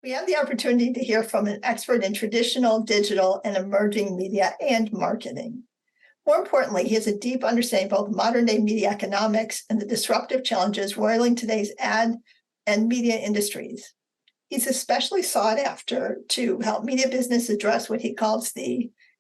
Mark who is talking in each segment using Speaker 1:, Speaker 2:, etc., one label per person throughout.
Speaker 1: We have the opportunity to hear from an expert in traditional, digital, and emerging media and marketing. More importantly, he has a deep understanding of both modern-day media economics and the disruptive challenges roiling today's ad and media industries. He's especially sought after to help media business address what he calls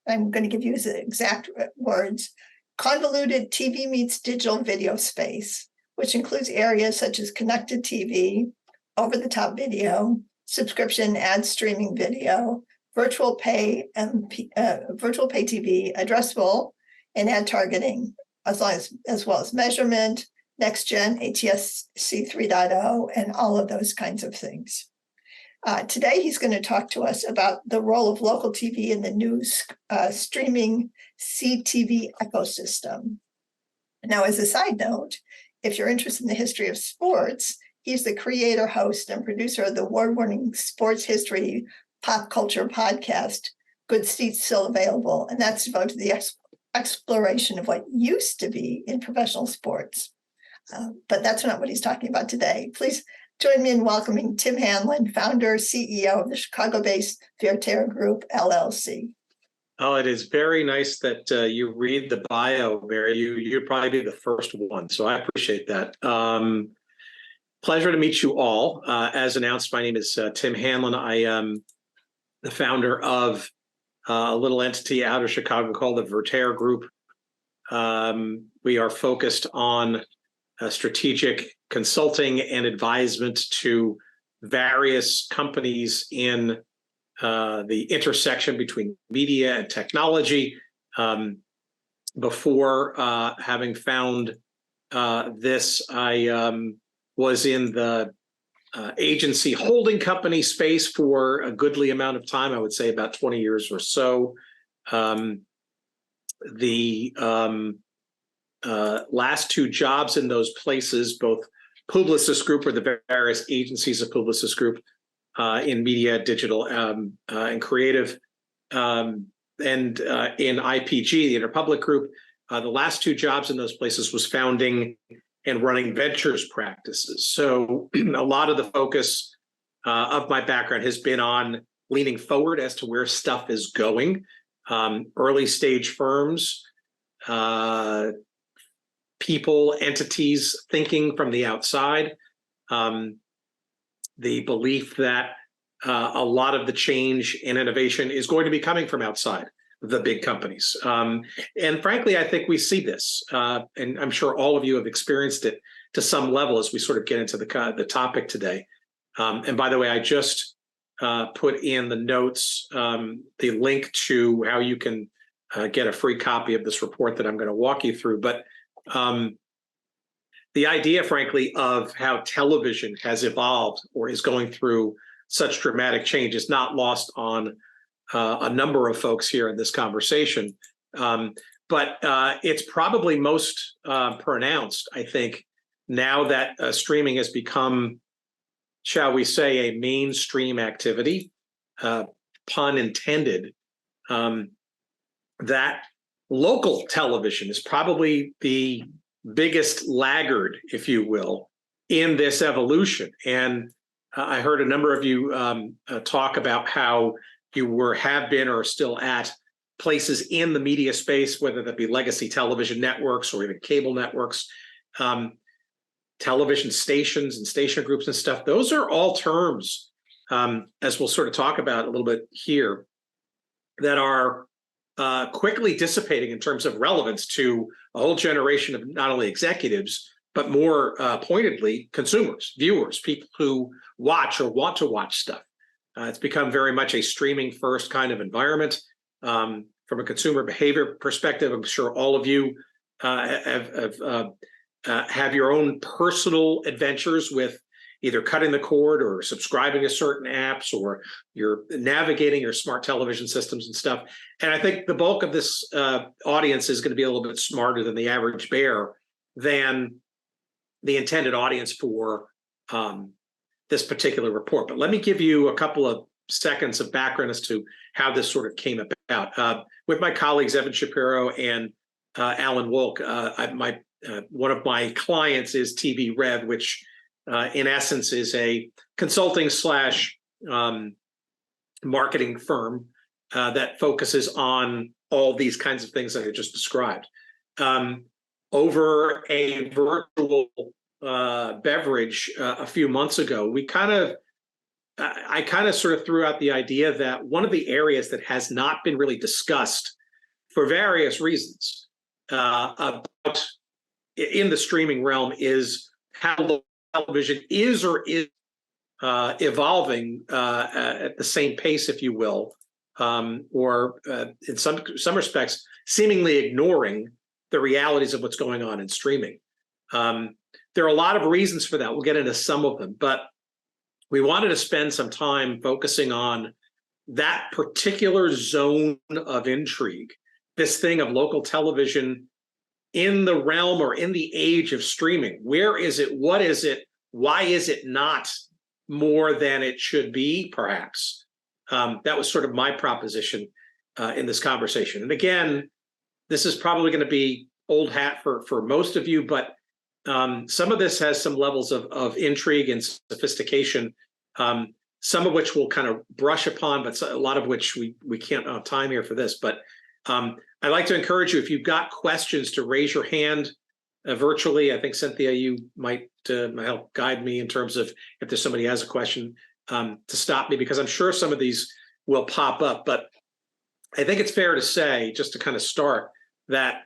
Speaker 1: I'm going to give you his exact words, convoluted TV meets digital video space, which includes areas such as connected TV, over-the-top video, subscription ad streaming video, virtual pay TV, addressable and ad targeting, as well as measurement, next gen ATSC 3.0, and all of those kinds of things. Today, he's going to talk to us about the role of local TV in the new streaming CTV ecosystem. Now, as a side note, if you're interested in the history of sports, he's the creator, host, and producer of the award-winning sports history pop culture podcast, Good Seats Still Available, and that's devoted to the exploration of what used to be in professional sports. But that's not what he's talking about today. Please join me in welcoming Tim Hanlon, founder, CEO of the Chicago-based Vertere Group, LLC.
Speaker 2: Oh, it is very nice that you read the bio, Mary. You'd probably be the first one, so I appreciate that. Pleasure to meet you all. As announced, my name is Tim Hanlon. I am the founder of a little entity out of Chicago called the Vertere Group. We are focused on strategic consulting and advisement to various companies in the intersection between media and technology. Before having found this, I was in the agency holding company space for a goodly amount of time, I would say about 20 years or so. The last two jobs in those places, both Publicis Group or the various agencies of Publicis Group in media, digital, and creative, and in IPG, the Interpublic Group. The last two jobs in those places was founding and running ventures practices. So a lot of the focus of my background has been on leaning forward as to where stuff is going, early stage firms, people, entities thinking from the outside, the belief that a lot of the change and innovation is going to be coming from outside the big companies. And frankly, I think we see this, and I'm sure all of you have experienced it to some level as we sort of get into the topic today. And by the way, I just put in the notes the link to how you can get a free copy of this report that I'm going to walk you through. But the idea, frankly, of how television has evolved or is going through such dramatic change is not lost on a number of folks here in this conversation. But it's probably most pronounced, I think, now that streaming has become, shall we say, a mainstream activity, pun intended, that local television is probably the biggest laggard, if you will, in this evolution. And I heard a number of you talk about how you have been or are still at places in the media space, whether that be legacy television networks or even cable networks, television stations and station groups and stuff. Those are all terms, as we'll sort of talk about a little bit here, that are quickly dissipating in terms of relevance to a whole generation of not only executives, but more pointedly, consumers, viewers, people who watch or want to watch stuff. It's become very much a streaming first kind of environment. From a consumer behavior perspective, I'm sure all of you have your own personal adventures with either cutting the cord or subscribing to certain apps, or you're navigating your smart television systems and stuff. And I think the bulk of this audience is going to be a little bit smarter than the average bear, than the intended audience for this particular report. But let me give you a couple of seconds of background as to how this sort of came about. With my colleagues, Evan Shapiro and Alan Wolk, one of my clients is TVRev, which in essence is a consulting slash marketing firm that focuses on all these kinds of things that I just described. Over a virtual beverage a few months ago, I kind of sort of threw out the idea that one of the areas that has not been really discussed for various reasons about in the streaming realm is how television is or is evolving at the same pace, if you will, or in some respects, seemingly ignoring the realities of what's going on in streaming. There are a lot of reasons for that. We'll get into some of them, but we wanted to spend some time focusing on that particular zone of intrigue, this thing of local television in the realm or in the age of streaming. Where is it? What is it? Why is it not more than it should be, perhaps? That was sort of my proposition in this conversation. And again, this is probably going to be old hat for most of you, but some of this has some levels of intrigue and sophistication, some of which we'll kind of brush upon, but a lot of which we can't have time here for this. But I'd like to encourage you, if you've got questions, to raise your hand virtually. I think, Cynthia, you might help guide me in terms of if there's somebody who has a question, to stop me, because I'm sure some of these will pop up. But I think it's fair to say, just to kind of start, that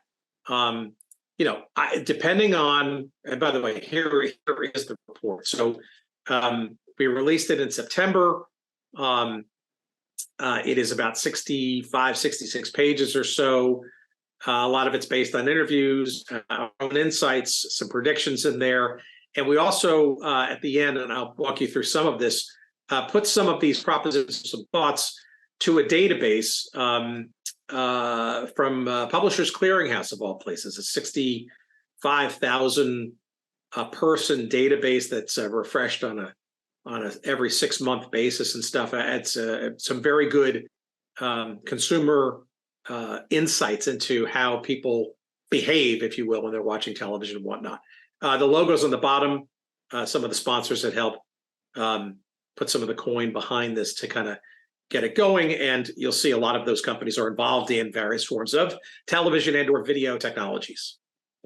Speaker 2: depending on, and by the way, here is the report. So we released it in September. It is about 65, 66 pages or so. A lot of it's based on interviews, our own insights, some predictions in there. And we also, at the end, and I'll walk you through some of this, put some of these propositions, some thoughts to a database from Publishers Clearinghouse, of all places, a 65,000 person database that's refreshed on a every 6-month basis and stuff. It's some very good consumer insights into how people behave, if you will, when they're watching television and whatnot. The logos on the bottom, some of the sponsors that help put some of the coin behind this to kind of get it going. And you'll see a lot of those companies are involved in various forms of television and or video technologies.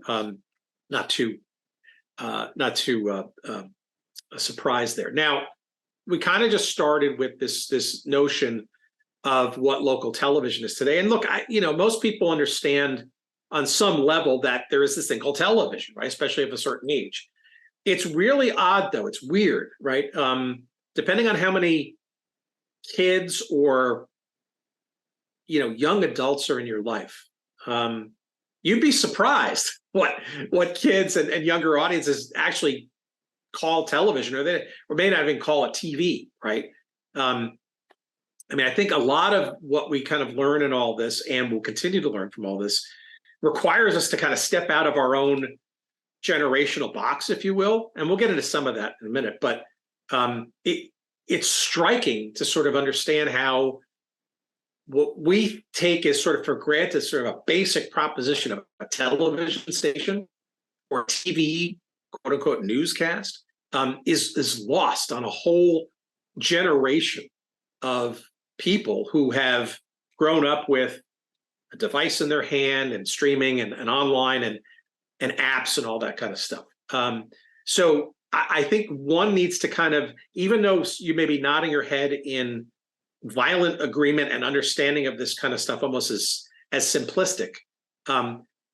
Speaker 2: Not too a surprise there. Now, we kind of just started with this notion of what local television is today. And look, most people understand on some level that there is this thing called television, right? Especially of a certain age. It's really odd, though. It's weird, right? Depending on how many kids or young adults are in your life, you'd be surprised what kids and younger audiences actually call television, or may not even call it TV, right? I think a lot of what we kind of learn in all this, and will continue to learn from all this, requires us to kind of step out of our own generational box, if you will. And we'll get into some of that in a minute. But it's striking to sort of understand how what we take as sort of for granted, sort of a basic proposition of a television station or TV, quote unquote, newscast, is lost on a whole generation of people who have grown up with a device in their hand and streaming and online and apps and all that kind of stuff. So I think one needs to kind of, even though you may be nodding your head in violent agreement and understanding of this kind of stuff almost as simplistic,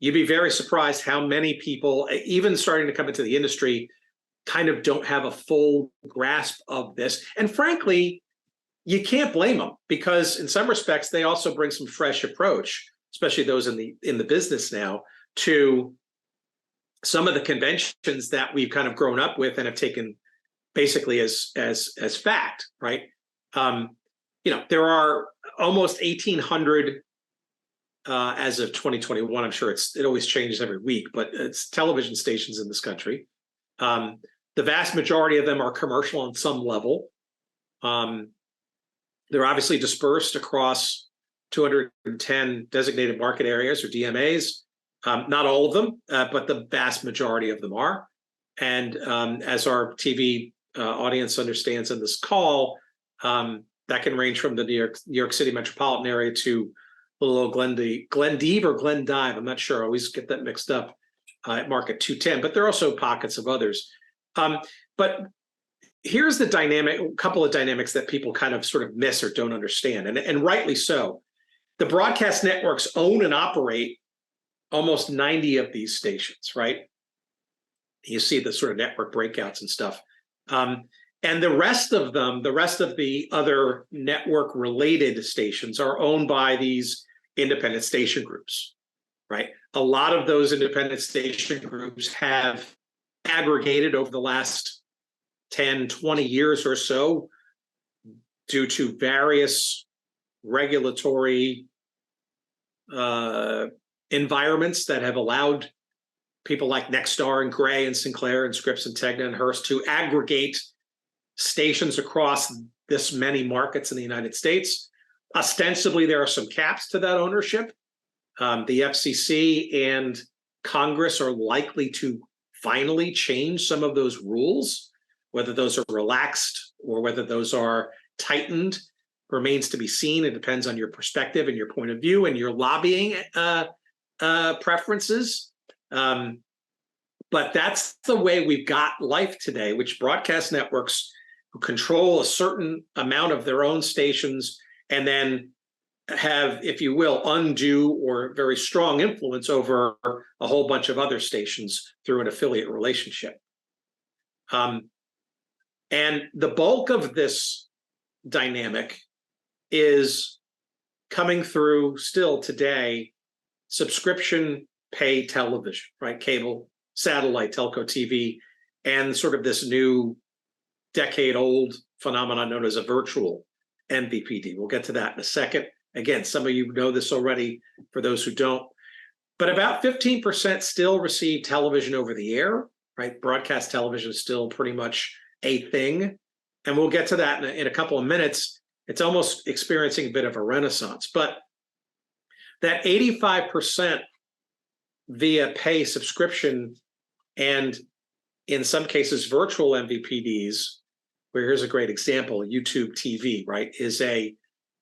Speaker 2: you'd be very surprised how many people, even starting to come into the industry, kind of don't have a full grasp of this. And frankly, you can't blame them, because in some respects, they also bring some fresh approach, especially those in the business now, to some of the conventions that we've kind of grown up with and have taken basically as fact, right? There are almost 1,800 as of 2021. I'm sure it always changes every week, but it's television stations in this country. The vast majority of them are commercial on some level. They're obviously dispersed across 210 designated market areas, or DMAs. Not all of them, but the vast majority of them are. And as our TV audience understands in this call, That can range from the New York City metropolitan area to little old Glendive or Glendive. I'm not sure. I always get that mixed up at Market 210, but there are also pockets of others. But here's the dynamic, a couple of dynamics that people kind of sort of miss or don't understand, and rightly so. The broadcast networks own and operate almost 90 of these stations, right? You see the sort of network breakouts and stuff. And the rest of them, the rest of the other network-related stations are owned by these independent station groups, right? A lot of those independent station groups have aggregated over the last 10, 20 years or so due to various regulatory environments that have allowed people like Nexstar and Gray and Sinclair and Scripps and Tegna and Hearst to aggregate stations across this many markets in the United States. Ostensibly, there are some caps to that ownership. The FCC and Congress are likely to finally change some of those rules. Whether those are relaxed or whether those are tightened remains to be seen. It depends on your perspective and your point of view and your lobbying preferences. But that's the way we've got life today, which broadcast networks who control a certain amount of their own stations and then have, if you will, undue or very strong influence over a whole bunch of other stations through an affiliate relationship. And the bulk of this dynamic is coming through still today, subscription pay television, right? Cable, satellite, telco TV, and sort of this new decade-old phenomenon known as a virtual MVPD. We'll get to that in a second. Again, some of you know this already, for those who don't. But about 15% still receive television over the air, right? Broadcast television is still pretty much a thing. And we'll get to that in a couple of minutes. It's almost experiencing a bit of a renaissance. But that 85% via pay subscription and in some cases virtual MVPDs, where here's a great example, YouTube TV, right, is a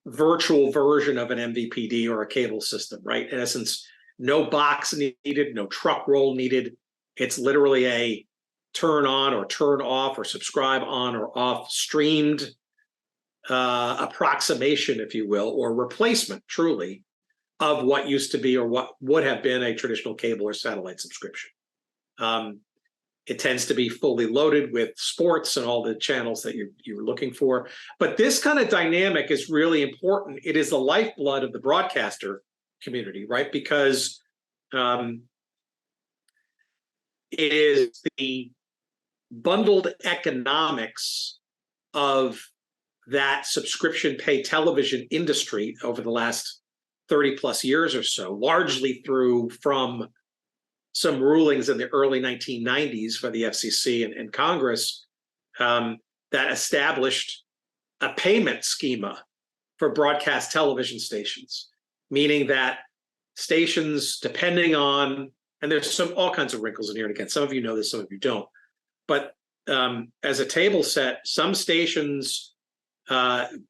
Speaker 2: virtual version of an MVPD or a cable system, right? In essence, no box needed, no truck roll needed. It's literally a turn on or turn off or subscribe on or off streamed approximation, if you will, or replacement truly of what used to be or what would have been a traditional cable or satellite subscription. It tends to be fully loaded with sports and all the channels that you're looking for. But this kind of dynamic is really important. It is the lifeblood of the broadcaster community, right? Because it is the bundled economics of that subscription pay television industry over the last 30 plus years or so, largely from some rulings in the early 1990s for the FCC and Congress that established a payment schema for broadcast television stations, meaning that stations, depending on, and there's all kinds of wrinkles in here, and again, some of you know this, some of you don't, but as a table set, some stations,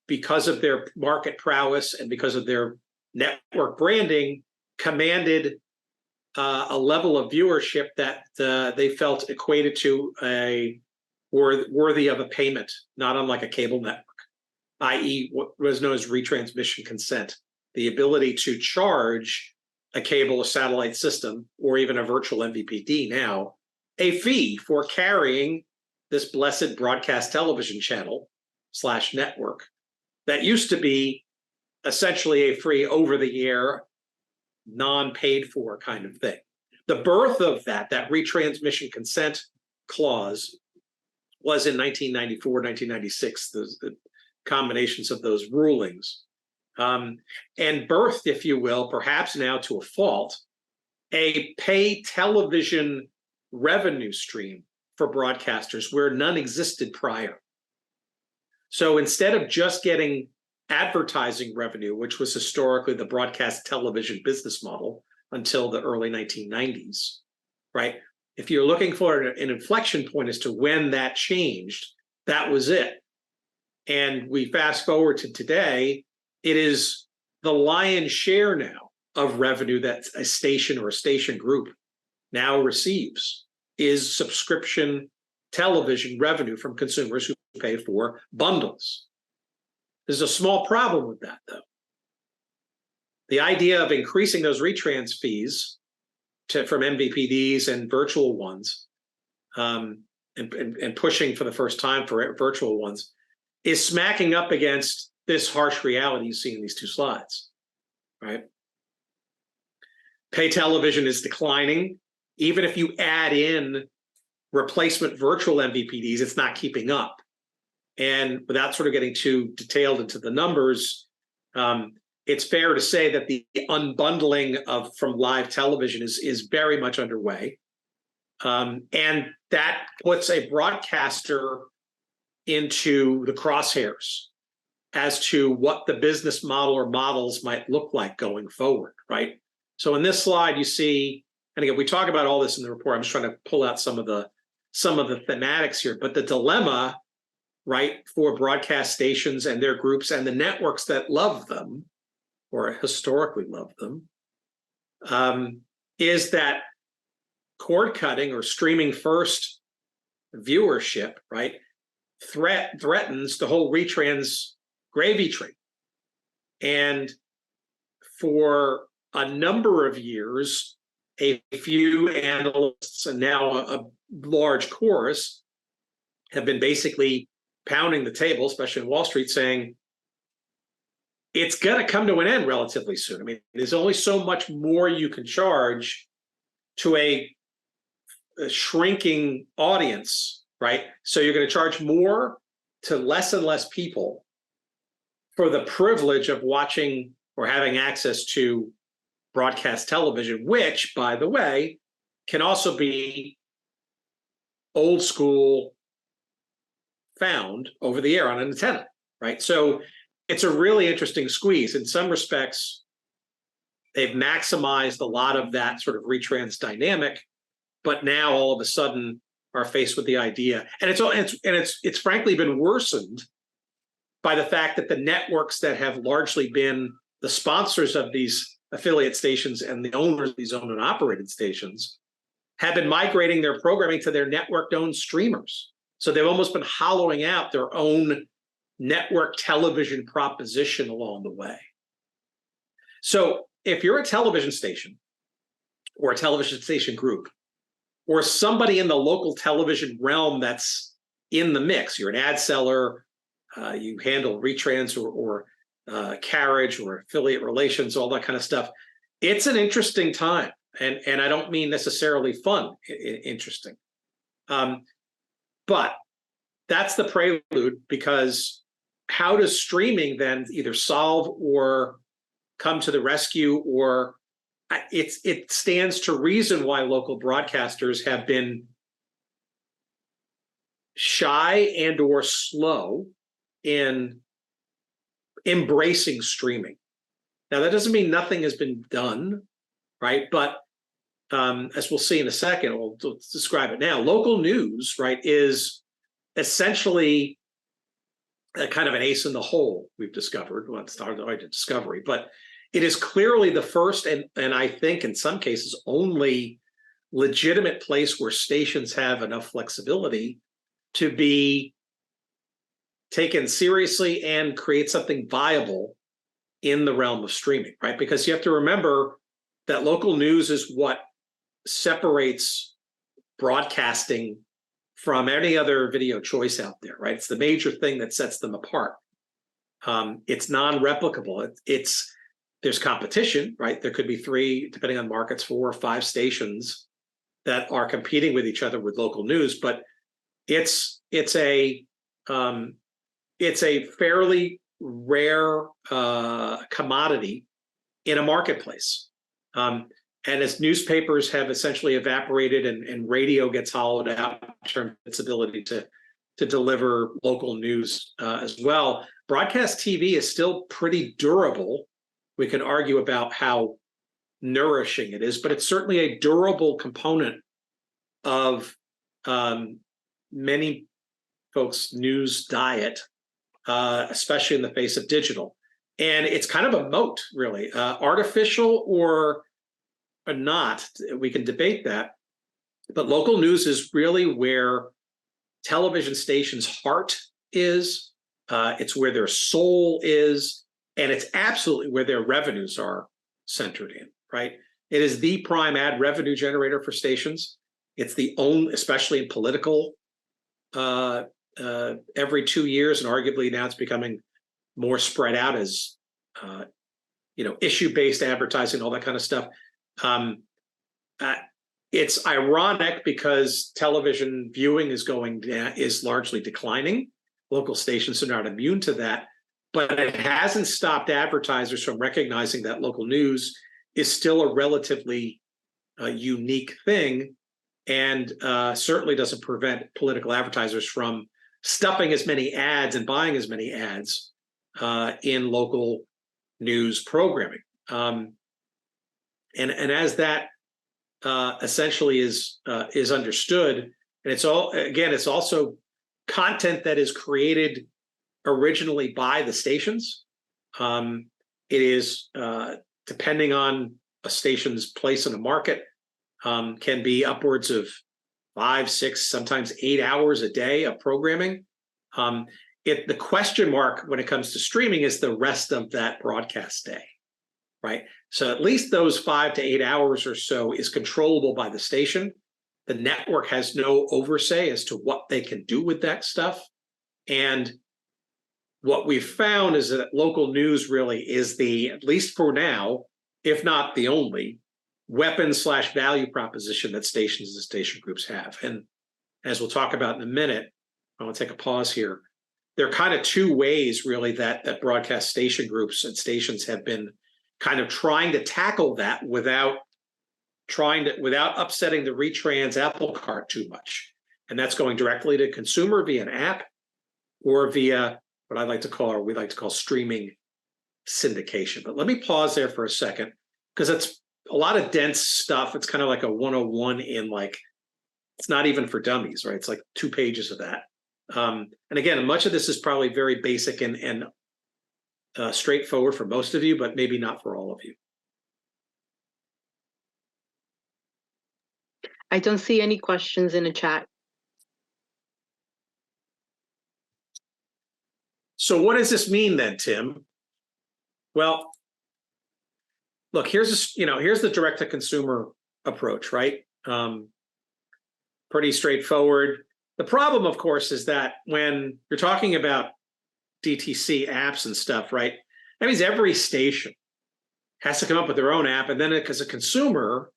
Speaker 2: because of their market prowess and because of their network branding, commanded a level of viewership that they felt equated to a worthy of a payment, not unlike a cable network, i.e. what was known as retransmission consent, the ability to charge a cable or satellite system or even a virtual MVPD now a fee for carrying this blessed broadcast television channel / network that used to be essentially a free over-the-air non-paid for kind of thing. The birth of that retransmission consent clause was in 1994, 1996, the combinations of those rulings. And birthed, if you will, perhaps now to a fault, a pay television revenue stream for broadcasters where none existed prior. So instead of just getting advertising revenue, which was historically the broadcast television business model until the early 1990s, right? If you're looking for an inflection point as to when that changed, that was it. And we fast forward to today, it is the lion's share now of revenue that a station or a station group now receives is subscription television revenue from consumers who pay for bundles. There's a small problem with that, though. The idea of increasing those retrans fees from MVPDs and virtual ones, and pushing for the first time for virtual ones, is smacking up against this harsh reality you see in these two slides, right? Pay television is declining. Even if you add in replacement virtual MVPDs, it's not keeping up. And without sort of getting too detailed into the numbers, it's fair to say that the unbundling from live television is very much underway. And that puts a broadcaster into the crosshairs as to what the business model or models might look like going forward, right? So in this slide, you see, and again, we talk about all this in the report. I'm just trying to pull out some of the thematics here, but the dilemma, right, for broadcast stations and their groups and the networks that love them or historically loved them, is that cord cutting or streaming first viewership, right, threatens the whole retrans gravy train. And for a number of years, a few analysts and now a large chorus have been basically pounding the table, especially in Wall Street, saying it's going to come to an end relatively soon. I mean, there's only so much more you can charge to a shrinking audience, right? So you're going to charge more to less and less people for the privilege of watching or having access to broadcast television, which, by the way, can also be old school found over the air on an antenna, right? So it's a really interesting squeeze. In some respects, they've maximized a lot of that sort of retrans dynamic, but now all of a sudden are faced with the idea, and it's frankly been worsened by the fact that the networks that have largely been the sponsors of these affiliate stations and the owners of these owned and operated stations have been migrating their programming to their network-owned streamers. So they've almost been hollowing out their own network television proposition along the way. So if you're a television station or a television station group or somebody in the local television realm that's in the mix, you're an ad seller, you handle retrans or carriage or affiliate relations, all that kind of stuff, it's an interesting time. And I don't mean necessarily fun, interesting. But that's the prelude, because how does streaming then either solve or come to the rescue, or it stands to reason why local broadcasters have been shy and or slow in embracing streaming. Now, that doesn't mean nothing has been done, right? But as we'll see in a second, we'll describe it now. Local news, right, is essentially a kind of an ace in the hole, we've discovered. Well, it's not a discovery, but it is clearly the first and I think in some cases only legitimate place where stations have enough flexibility to be taken seriously and create something viable in the realm of streaming, right? Because you have to remember that local news is what separates broadcasting from any other video choice out there, right? It's the major thing that sets them apart. It's non-replicable. There's competition, right? There could be 3, depending on markets, 4 or 5 stations that are competing with each other with local news, but it's a fairly rare commodity in a marketplace. And as newspapers have essentially evaporated and radio gets hollowed out in terms of its ability to deliver local news as well, broadcast TV is still pretty durable. We can argue about how nourishing it is, but it's certainly a durable component of many folks' news diet especially in the face of digital. And it's kind of a moat, really, artificial or not. We can debate that. But local news is really where television stations' heart is. It's where their soul is. And it's absolutely where their revenues are centered in, right? It is the prime ad revenue generator for stations. It's the only, especially in political, every 2 years, and arguably now it's becoming more spread out as, issue-based advertising, all that kind of stuff. It's ironic because television viewing is largely declining. Local stations are not immune to that, but it hasn't stopped advertisers from recognizing that local news is still a relatively unique thing, and certainly doesn't prevent political advertisers from stuffing as many ads and buying as many ads in local news programming. And as that essentially is understood, and it's also content that is created originally by the stations. It is depending on a station's place in the market, can be upwards of 5, 6, sometimes 8 hours a day of programming. The question mark when it comes to streaming is the rest of that broadcast day, right? So at least those 5 to 8 hours or so is controllable by the station. The network has no oversight as to what they can do with that stuff. And what we've found is that local news really is at least for now, if not the only, weapon/value proposition that stations and station groups have. And as we'll talk about in a minute, I want to take a pause here. There are kind of two ways really that broadcast station groups and stations have been kind of trying to tackle that without upsetting the retrans apple cart too much. And that's going directly to consumer via an app or via what we like to call streaming syndication. But let me pause there for a second, because it's a lot of dense stuff. It's kind of like a 101 in it's not even for dummies, right? It's like 2 pages of that. And again, much of this is probably very basic and straightforward for most of you, but maybe not for all of you.
Speaker 3: I don't see any questions in the chat.
Speaker 2: So what does this mean then, Tim? Well, look, here's the direct-to-consumer approach, right? Pretty straightforward. The problem, of course, is that when you're talking about DTC apps and stuff, right? That means every station has to come up with their own app, and then as a consumer,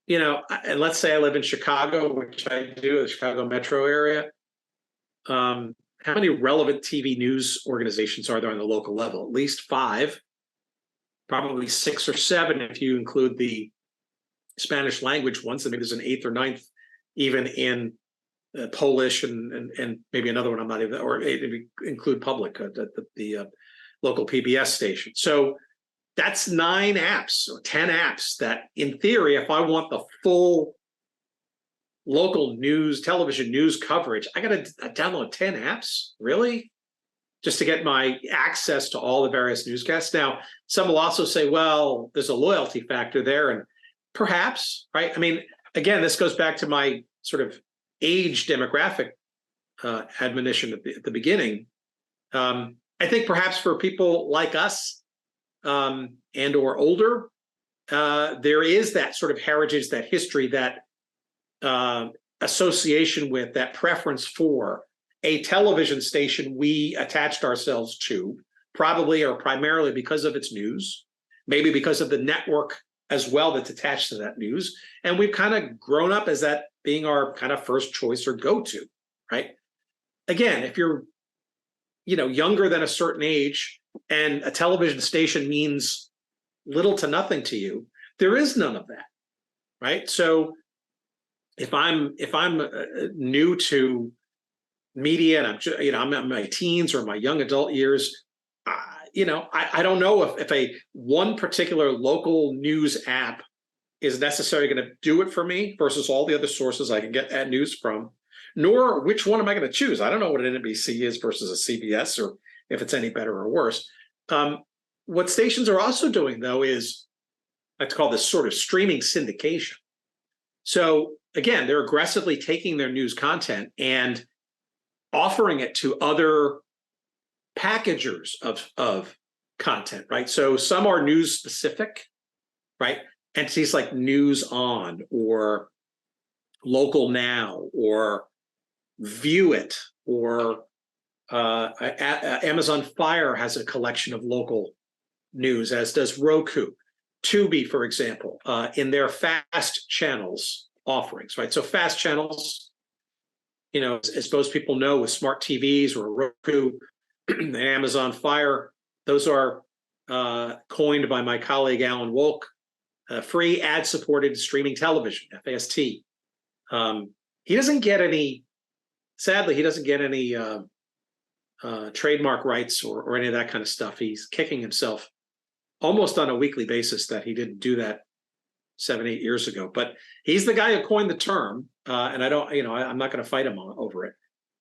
Speaker 2: and let's say I live in Chicago, which I do, the Chicago metro area. How many relevant TV news organizations are there on the local level? At least 5, probably 6 or 7 if you include the Spanish language ones. And maybe there's an 8th or 9th even in Polish and maybe another one I'm not even, or include public, the local PBS station. So that's 9 apps or 10 apps that, in theory, if I want the full local news, television news coverage, I got to download 10 apps, really? Just to get my access to all the various newscasts. Now, some will also say, well, there's a loyalty factor there, and perhaps, right? I mean, again, this goes back to my sort of age demographic admonition at the beginning. I think perhaps for people like us and or older, there is that sort of heritage, that history, that association with, that preference for a television station we attached ourselves to, probably or primarily because of its news, maybe because of the network as well that's attached to that news. And we've kind of grown up as that being our kind of first choice or go-to, right? Again, if you're younger than a certain age and a television station means little to nothing to you, there is none of that, right? So if I'm new to media and I'm in my teens or my young adult years, I don't know if one particular local news app is necessarily going to do it for me versus all the other sources I can get that news from, nor which one am I going to choose. I don't know what an NBC is versus a CBS, or if it's any better or worse. What stations are also doing, though, is I like to call this sort of streaming syndication. So again, they're aggressively taking their news content and offering it to other packagers of content, right? So some are news specific, right? Entities like News On or Local Now or View It, or Amazon Fire has a collection of local news, as does Roku. Tubi, for example, in their fast channels offerings, right? So fast channels, you know, as most people know, with smart TVs or Roku and Amazon Fire, those are coined by my colleague Alan Wolk, free ad-supported streaming television, FAST. He doesn't get any, sadly, he doesn't get any trademark rights or any of that kind of stuff. He's kicking himself almost on a weekly basis that he didn't do that 7-8 years ago. But he's the guy who coined the term, and I don't, you know, I'm not going to fight him over it.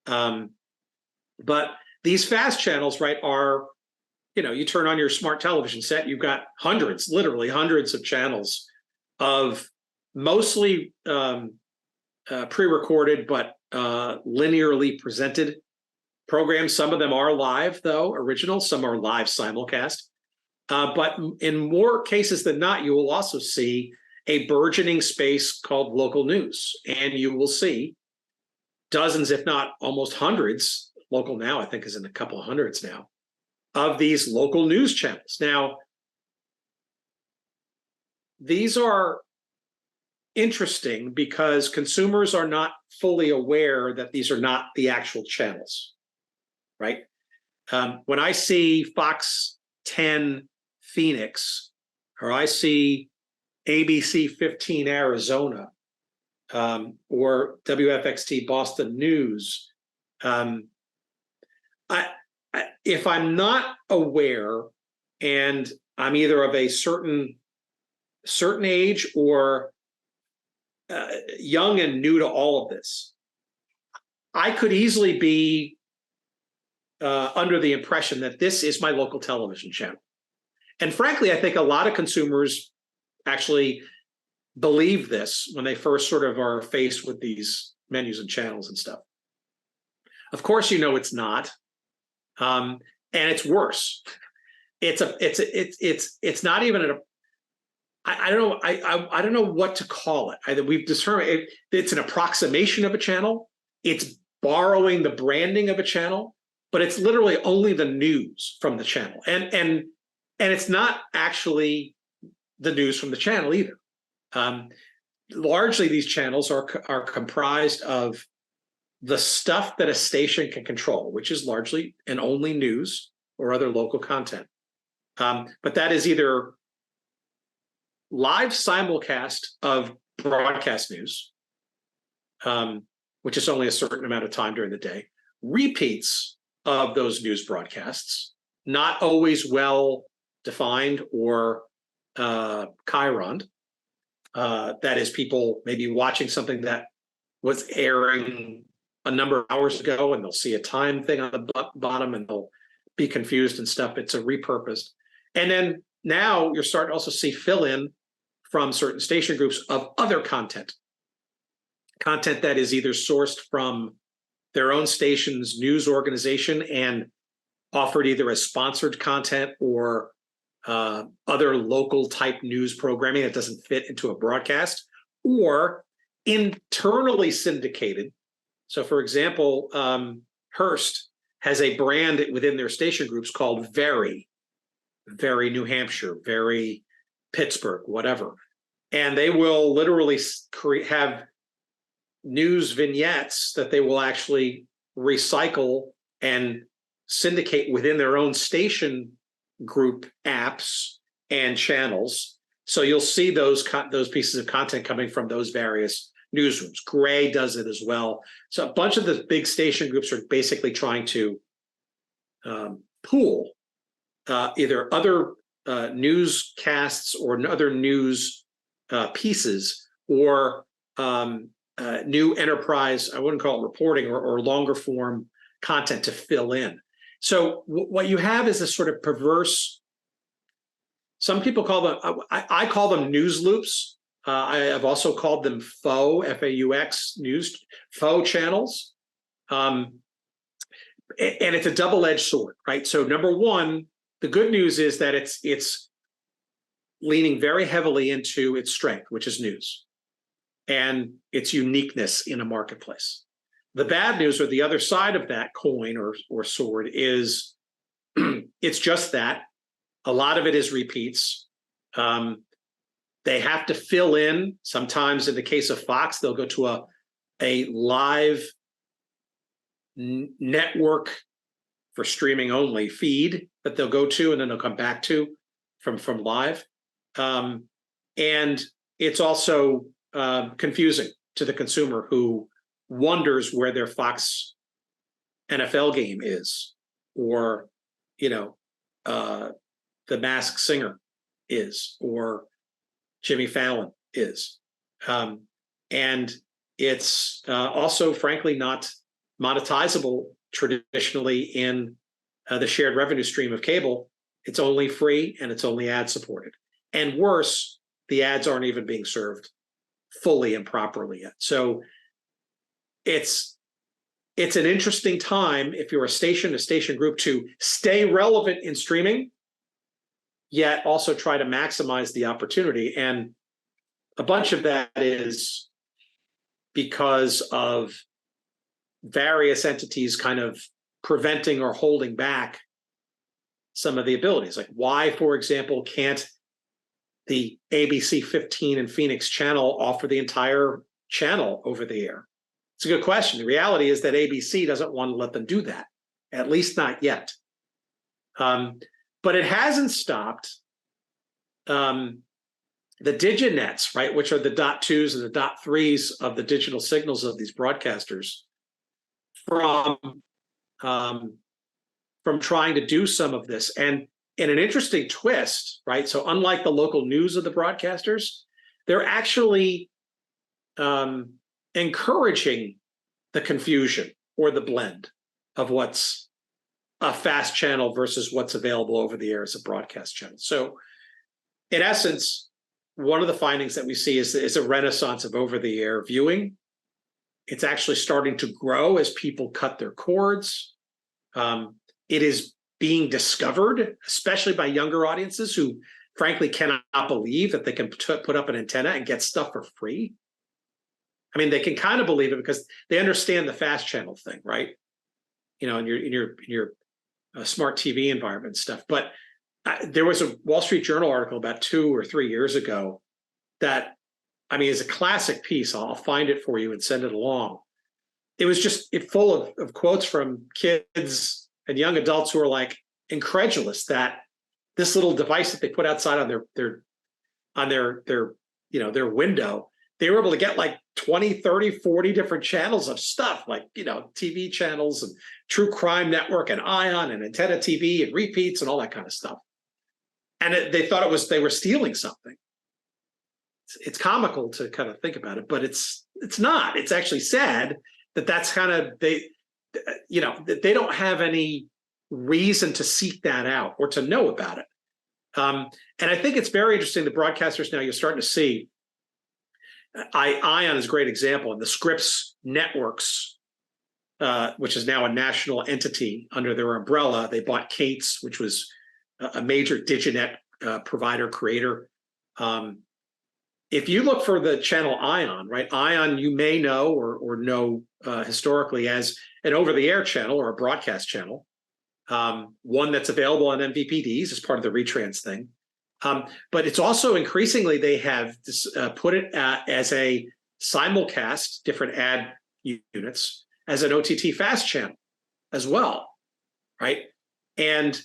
Speaker 2: But these fast channels, right, are, you know, you turn on your smart television set, you've got hundreds, literally hundreds of channels of mostly pre-recorded but linearly presented programs. Some of them are live, though, original. Some are live simulcast. But in more cases than not, you will also see a burgeoning space called local news. And you will see dozens, if not almost hundreds, Local Now, I think, is in a couple of hundreds now, of these local news channels. Now, these are interesting because consumers are not fully aware that these are not the actual channels, right? When I see Fox 10 Phoenix, or I see ABC 15 Arizona, or WFXT Boston News, if I'm not aware and I'm either of a certain age or young and new to all of this, I could easily be under the impression that this is my local television channel. And frankly, I think a lot of consumers actually believe this when they first sort of are faced with these menus and channels and stuff. Of course, you know it's not, and it's worse. It's not even I don't know. I don't know what to call it. We've determined it's an approximation of a channel. It's borrowing the branding of a channel, but it's literally only the news from the channel, and it's not actually the news from the channel either. Largely, these channels are comprised of the stuff that a station can control, which is largely and only news or other local content. But that is either live simulcast of broadcast news, which is only a certain amount of time during the day, repeats of those news broadcasts, not always well defined or chironed. That is, people maybe watching something that was airing a number of hours ago, and they'll see a time thing on the bottom and they'll be confused and stuff. It's a repurposed. And then now you're starting to also see fill in from certain station groups of other content that is either sourced from their own station's news organization and offered either as sponsored content or other local type news programming that doesn't fit into a broadcast, or internally syndicated. So, for example, Hearst has a brand within their station groups called Very New Hampshire, Very Pittsburgh, whatever. And they will literally have news vignettes that they will actually recycle and syndicate within their own station group apps and channels. So you'll see those pieces of content coming from those various newsrooms. Gray does it as well. So a bunch of the big station groups are basically trying to pool either other newscasts or other news pieces, or new enterprise, I wouldn't call it reporting or longer form content to fill in. So what you have is this sort of perverse, some people call them, I call them news loops. I have also called them faux, F-A-U-X, news, faux channels. And it's a double-edged sword, right? So number one, the good news is that it's leaning very heavily into its strength, which is news, and its uniqueness in a marketplace. The bad news, or the other side of that coin or sword, is it's just that. A lot of it is repeats. They have to fill in. Sometimes in the case of Fox, they'll go to a live network for streaming only feed that they'll go to, and then they'll come back to from live. And it's also confusing to the consumer who wonders where their Fox NFL game is, or the Masked Singer is, or Jimmy Fallon is. And it's also, frankly, not monetizable traditionally in the shared revenue stream of cable. It's only free and it's only ad supported. And worse, the ads aren't even being served fully and properly yet. So it's an interesting time if you're a station group to stay relevant in streaming, yet also try to maximize the opportunity. And a bunch of that is because of various entities kind of preventing or holding back some of the abilities. Like, why, for example, can't the ABC 15 and Phoenix channel offer the entire channel over the air? It's a good question. The reality is that ABC doesn't want to let them do that, at least not yet. But it hasn't stopped the diginets, right, which are the .2s and the .3s of the digital signals of these broadcasters, from trying to do some of this. And in an interesting twist, right? So unlike the local news of the broadcasters, they're actually encouraging the confusion or the blend of what's a fast channel versus what's available over the air as a broadcast channel. So in essence, one of the findings that we see is a renaissance of over-the-air viewing. It's actually starting to grow as people cut their cords. It is being discovered, especially by younger audiences who, frankly, cannot believe that they can put up an antenna and get stuff for free. I mean, they can kind of believe it because they understand the fast channel thing, right? In your smart TV environment stuff. But there was a Wall Street Journal article about 2 or 3 years ago that, I mean, is a classic piece. I'll find it for you and send it along. It was just full of quotes from kids and young adults who are like incredulous that this little device that they put outside on their window, they were able to get like 20, 30, 40 different channels of stuff, like, TV channels and True Crime Network and Ion and Antenna TV and repeats and all that kind of stuff. And they thought they were stealing something. It's comical to kind of think about it, but it's not. It's actually sad that that's kind of, they don't have any reason to seek that out or to know about it. And I think it's very interesting. The broadcasters now, you're starting to see, Ion is a great example, and the Scripps Networks, which is now a national entity under their umbrella. They bought Kate's, which was a major diginet provider creator. If you look for the channel Ion, right? Ion, you may know or know historically as an over-the-air channel or a broadcast channel, one that's available on MVPDs as part of the retrans thing. But it's also increasingly, they have put it as a simulcast, different ad units, as an OTT fast channel as well, right? And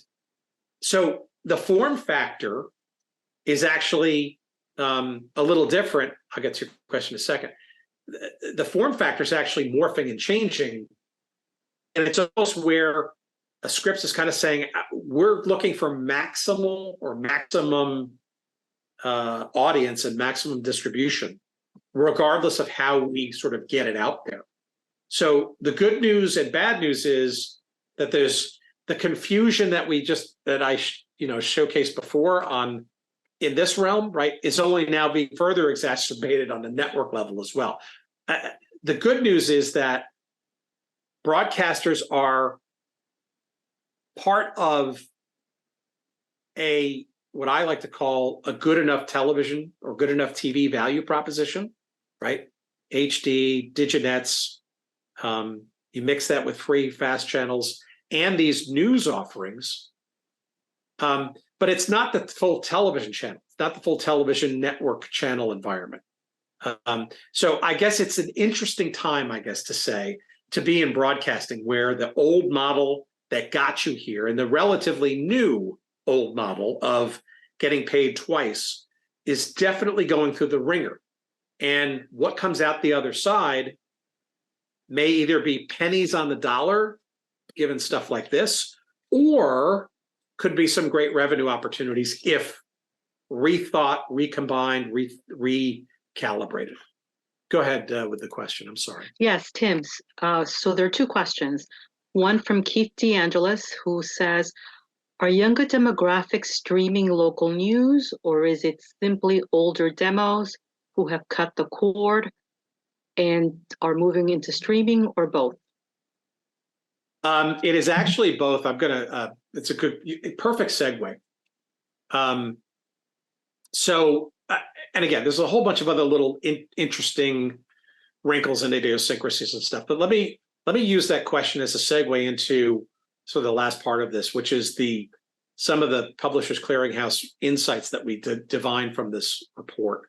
Speaker 2: so the form factor is actually a little different. I'll get to your question in a second. The form factor is actually morphing and changing. And it's almost where a Scripps is kind of saying, we're looking for maximum audience and maximum distribution regardless of how we sort of get it out there. So the good news and bad news is that there's the confusion that I showcased before in this realm, right, is only now being further exacerbated on the network level as well. The good news is that broadcasters are part of what I like to call a good enough television or good enough TV value proposition, right? HD, diginets, you mix that with free fast channels and these news offerings. But it's not the full television channel. It's not the full television network channel environment. So I guess it's an interesting time, I guess, to be in broadcasting, where the old model that got you here and the relatively new old model of getting paid twice is definitely going through the ringer. And what comes out the other side may either be pennies on the dollar, given stuff like this, or could be some great revenue opportunities if rethought, recombined, recalibrated. Go ahead with the question. I'm sorry.
Speaker 3: Yes, Tim's. So there are two questions. One from Keith DeAngelis, who says, are younger demographics streaming local news, or is it simply older demos who have cut the cord and are moving into streaming, or both?
Speaker 2: It is actually both. It's a perfect segue. And again, there's a whole bunch of other little interesting wrinkles and idiosyncrasies and stuff. But let me use that question as a segue into sort of the last part of this, which is some of the Publishers Clearinghouse insights that we divined from this report.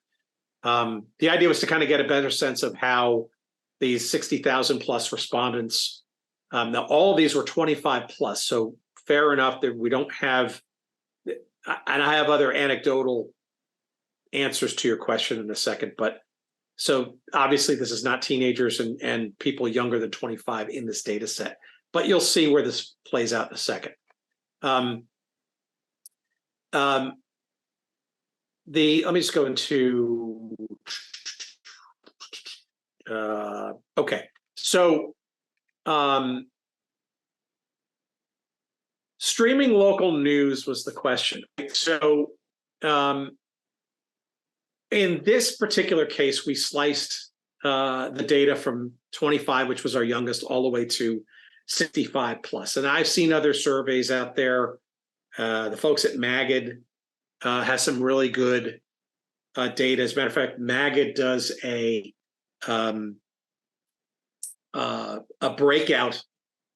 Speaker 2: The idea was to kind of get a better sense of how these 60,000 plus respondents. Now, all of these were 25 plus, so fair enough that we don't have, and I have other anecdotal answers to your question in a second, but so obviously this is not teenagers and people younger than 25 in this data set, but you'll see where this plays out in a second. Let me just go into, okay, so streaming local news was the question. So in this particular case, we sliced the data from 25, which was our youngest, all the way to 65 plus. And I've seen other surveys out there. The folks at Magid has some really good data. As a matter of fact, Magid does a breakout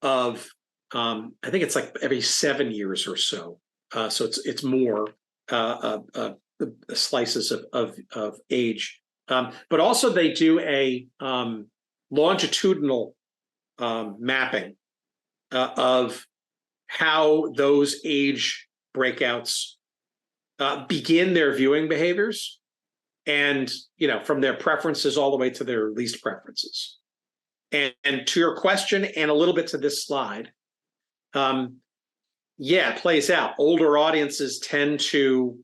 Speaker 2: of I think it's like every 7 years or so. So it's more slices of age, but also they do a longitudinal mapping of how those age breakouts begin their viewing behaviors, and from their preferences all the way to their least preferences. And to your question, and a little bit to this slide, it plays out. Older audiences tend to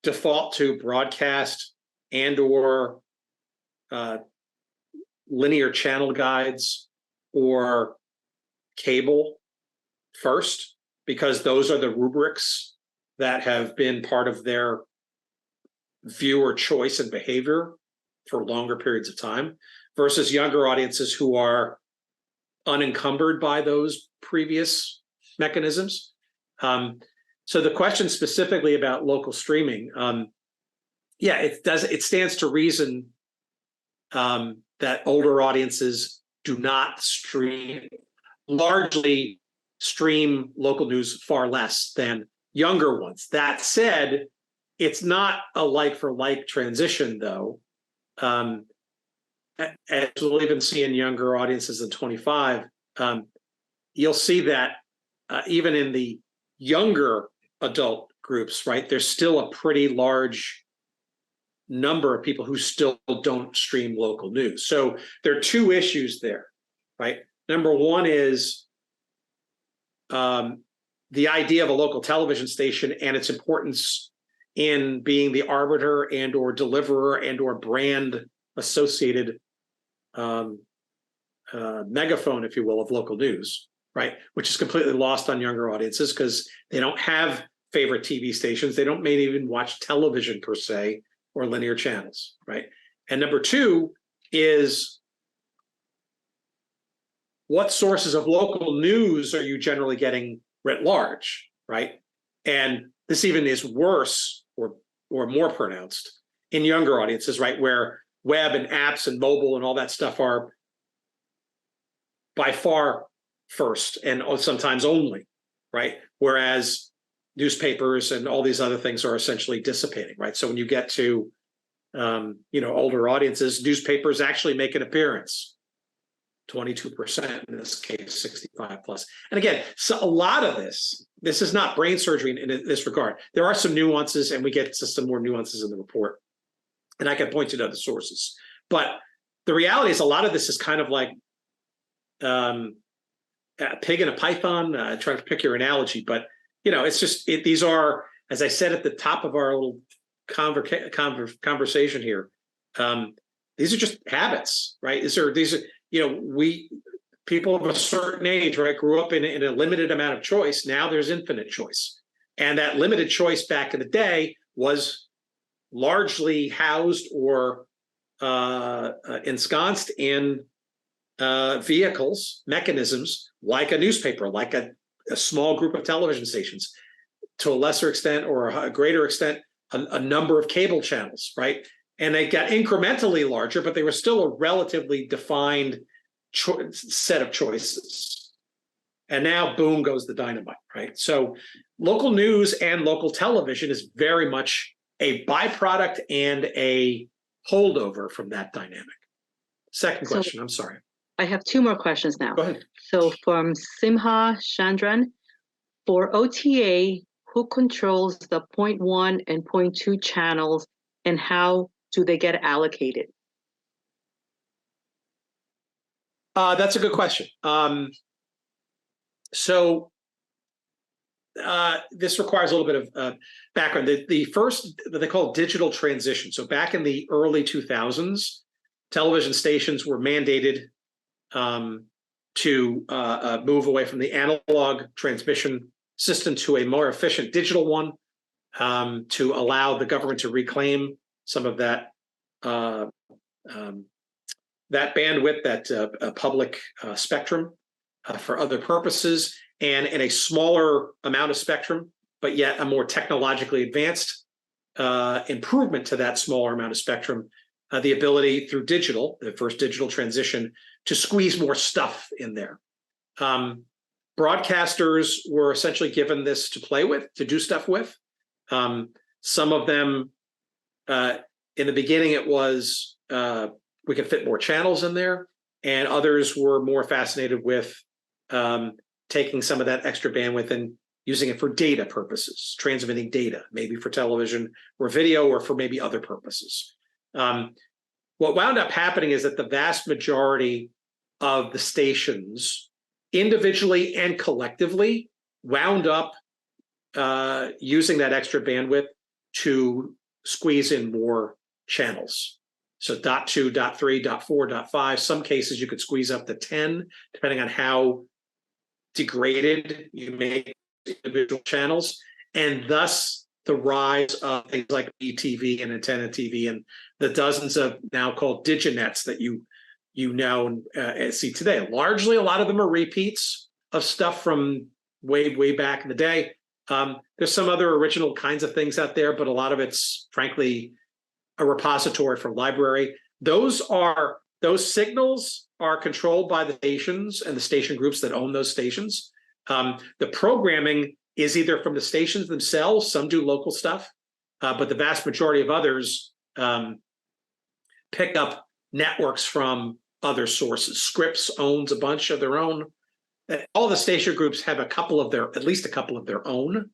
Speaker 2: default to broadcast and or linear channel guides or cable first, because those are the rubrics that have been part of their viewer choice and behavior for longer periods of time, versus younger audiences who are unencumbered by those previous mechanisms. So the question specifically about local streaming, it stands to reason that older audiences do not largely stream local news far less than younger ones. That said, it's not a like-for-like transition, though. As we'll even see in younger audiences than 25, you'll see that even in the younger adult groups, right, there's still a pretty large number of people who still don't stream local news. So there are two issues there, right? Number one is the idea of a local television station and its importance in being the arbiter and or deliverer and or brand associated megaphone, if you will, of local news, right? Which is completely lost on younger audiences because they don't have favorite TV stations. They don't maybe even watch television per se or linear channels, right? And number two is, what sources of local news are you generally getting writ large, right? And this even is worse or more pronounced in younger audiences, right? Where web and apps and mobile and all that stuff are by far first and sometimes only, right? Whereas newspapers and all these other things are essentially dissipating, right? So when you get to older audiences, newspapers actually make an appearance. 22% in this case, 65 plus. And again, so a lot of this is not brain surgery in this regard. There are some nuances, and we get to some more nuances in the report. And I can point you to other sources. But the reality is a lot of this is kind of like a pig and a python, trying to pick your analogy. But, it's just, these are, as I said at the top of our little conversation here, these are just habits, right? These are people of a certain age, right, grew up in a limited amount of choice. Now there's infinite choice. And that limited choice back in the day was largely housed or ensconced in vehicles, mechanisms, like a newspaper, like a small group of television stations, to a lesser extent or a greater extent, a number of cable channels, right? And they got incrementally larger, but they were still a relatively defined set of choices. And now, boom, goes the dynamite, right? So local news and local television is very much a byproduct and a holdover from that dynamic. Second question, I'm sorry.
Speaker 3: I have two more questions now.
Speaker 2: Go ahead.
Speaker 3: So from Simha Chandran, for OTA, who controls the 0.1 and 0.2 channels, and how do they get allocated?
Speaker 2: That's a good question. So this requires a little bit of background. The first, they call digital transition. So back in the early 2000s, television stations were mandated to move away from the analog transmission system to a more efficient digital one, to allow the government to reclaim some of that that bandwidth, that public spectrum for other purposes, and in a smaller amount of spectrum, but yet a more technologically advanced improvement to that smaller amount of spectrum, the ability through digital, the first digital transition, to squeeze more stuff in there. Broadcasters were essentially given this to play with, to do stuff with. Some of them, in the beginning, it was we could fit more channels in there, and others were more fascinated with taking some of that extra bandwidth and using it for data purposes, transmitting data, maybe for television or video or for maybe other purposes. What wound up happening is that the vast majority of the stations, individually and collectively, wound up using that extra bandwidth to squeeze in more channels. So .2, .3, .4, .5, some cases you could squeeze up to 10, depending on how degraded you make individual channels, and thus the rise of things like BTV and antenna TV and the dozens of now called diginets that you now see today. Largely, a lot of them are repeats of stuff from way back in the day. There's some other original kinds of things out there, but a lot of it's frankly a repository for library. Those signals are controlled by the stations and the station groups that own those stations. The programming is either from the stations themselves, some do local stuff, but the vast majority of others pick up networks from other sources. Scripps owns a bunch of their own. All the station groups have at least a couple of their own.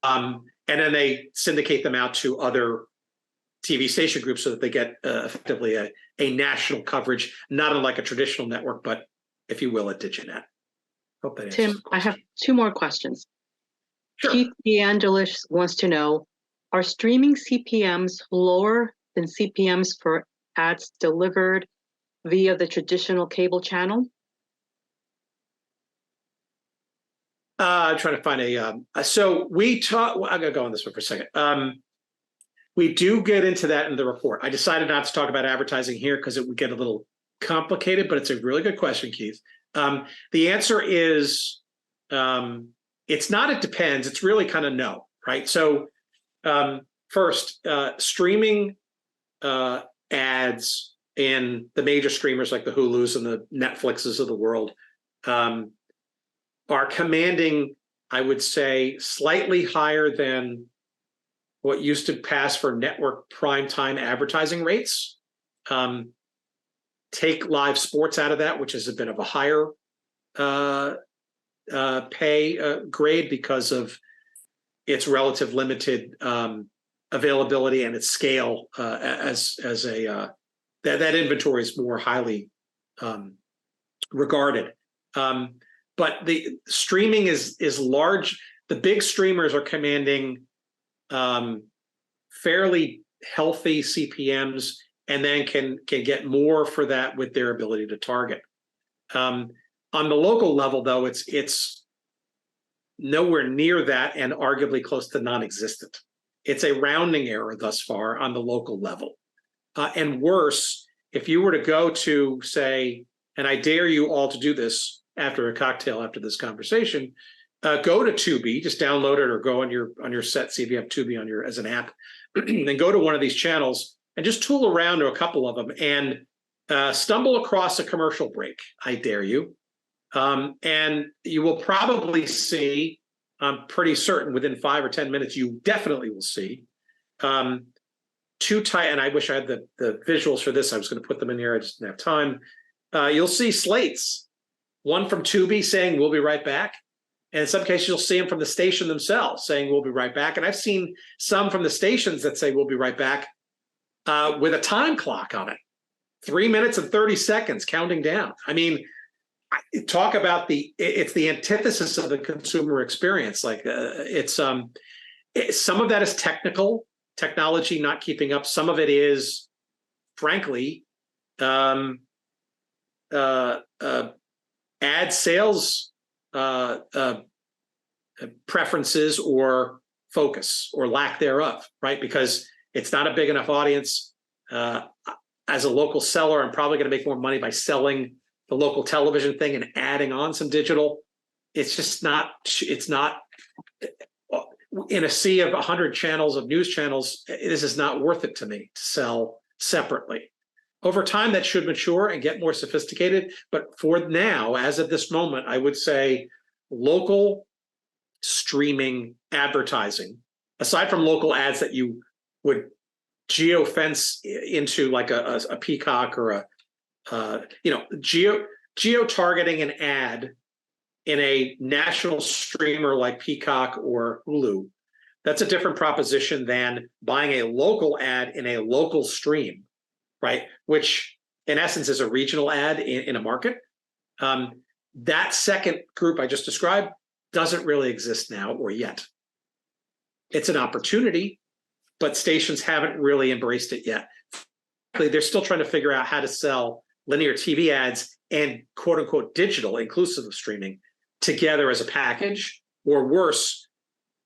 Speaker 2: And then they syndicate them out to other TV station groups so that they get effectively a national coverage, not unlike a traditional network, but if you will, a diginet. Hope that answers
Speaker 3: Tim,
Speaker 2: the
Speaker 3: I
Speaker 2: question.
Speaker 3: have two more questions.
Speaker 2: Sure.
Speaker 3: Keith DeAngelis wants to know, Are streaming CPMs lower than CPMs for ads delivered via the traditional cable channel?
Speaker 2: I'm trying to find so we talk. I'm going to go on this one for a second. We do get into that in the report. I decided not to talk about advertising here because it would get a little complicated, but it's a really good question, Keith. The answer is it's not, it depends. It's really kind of no, right? So first, streaming ads in the major streamers like the Hulus and the Netflixes of the world are commanding, I would say, slightly higher than what used to pass for network primetime advertising rates. Take live sports out of that, which is a bit of a higher pay grade because of its relative limited availability and its scale as a that inventory is more highly regarded. But the streaming is large. The big streamers are commanding fairly healthy CPMs, and then can get more for that with their ability to target. On the local level, though, it's nowhere near that, and arguably close to non-existent. It's a rounding error thus far on the local level. And worse, if you were to go to, say, and I dare you all to do this after a cocktail after this conversation, go to Tubi, just download it or go on your set, see if you have Tubi on your as an app, and go to one of these channels and just tool around to a couple of them and stumble across a commercial break. I dare you. And you will probably see, I'm pretty certain within 5 or 10 minutes, you definitely will see and I wish I had the visuals for this. I was going to put them in here. I just didn't have time. You'll see slates, one from Tubi saying, "We'll be right back." And in some cases, you'll see them from the station themselves saying, "We'll be right back." And I've seen some from the stations that say, "We'll be right back," with a time clock on it, 3 minutes and 30 seconds counting down. I mean, talk about it's the antithesis of the consumer experience. Like some of that is technology not keeping up. Some of it is, frankly, ad sales preferences or focus or lack thereof, right? Because it's not a big enough audience. As a local seller, I'm probably going to make more money by selling the local television thing and adding on some digital. It's just not, it's not, in a sea of 100 channels of news channels, this is not worth it to me to sell separately. Over time, that should mature and get more sophisticated. But for now, as of this moment, I would say local streaming advertising, aside from local ads that you would geo-fence into like a Peacock or geo-targeting an ad in a national streamer like Peacock or Hulu, that's a different proposition than buying a local ad in a local stream, right? Which in essence is a regional ad in a market. That second group I just described doesn't really exist now or yet. It's an opportunity, but stations haven't really embraced it yet. They're still trying to figure out how to sell linear TV ads and quote unquote digital, inclusive of streaming, together as a package, or worse,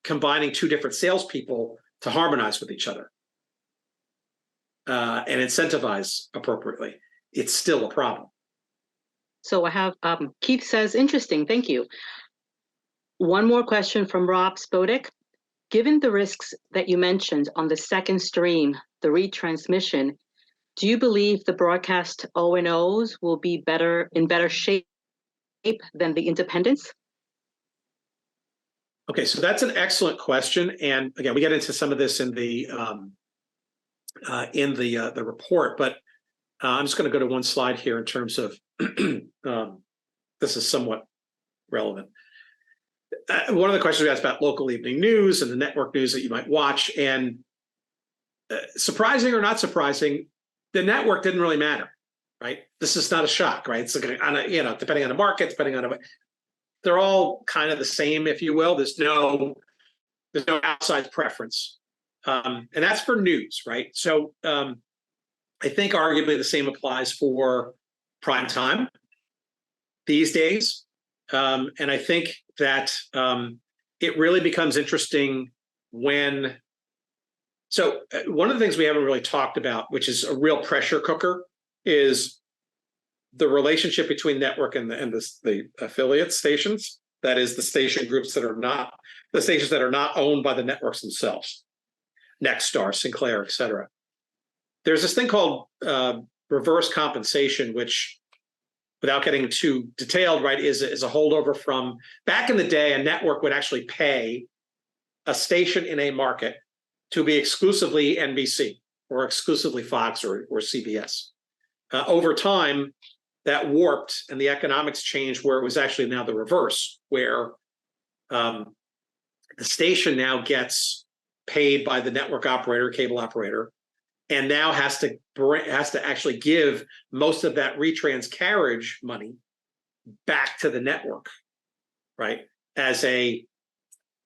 Speaker 2: combining two different salespeople to harmonize with each other and incentivize appropriately. It's still a problem.
Speaker 3: So I have, Keith says, interesting, thank you. One more question from Rob Spodek. Given the risks that you mentioned on the second stream, the retransmission, do you believe the broadcast O&Os will be in better shape than the independents?
Speaker 2: Okay, so that's an excellent question, and again, we get into some of this in the report, but I'm just going to go to one slide here in terms of this is somewhat relevant. One of the questions we asked about local evening news and the network news that you might watch, and surprising or not surprising, the network didn't really matter, right? This is not a shock, right? It's depending on the market, they're all kind of the same, if you will. There's no outside preference And that's for news, right? So I think arguably the same applies for prime time these days. And I think that it really becomes interesting when. So one of the things we haven't really talked about, which is a real pressure cooker, is the relationship between network and the affiliate stations. That is the station groups that are not the stations that are not owned by the networks themselves, Nexstar, Sinclair, et cetera. There's this thing called reverse compensation, which, without getting too detailed, right, is a holdover from back in the day. A network would actually pay a station in a market to be exclusively NBC or exclusively Fox or CBS. Over time, that warped and the economics changed where it was actually now the reverse, where the station now gets paid by the network operator, cable operator, and now has to actually give most of that retrans carriage money back to the network, right? As a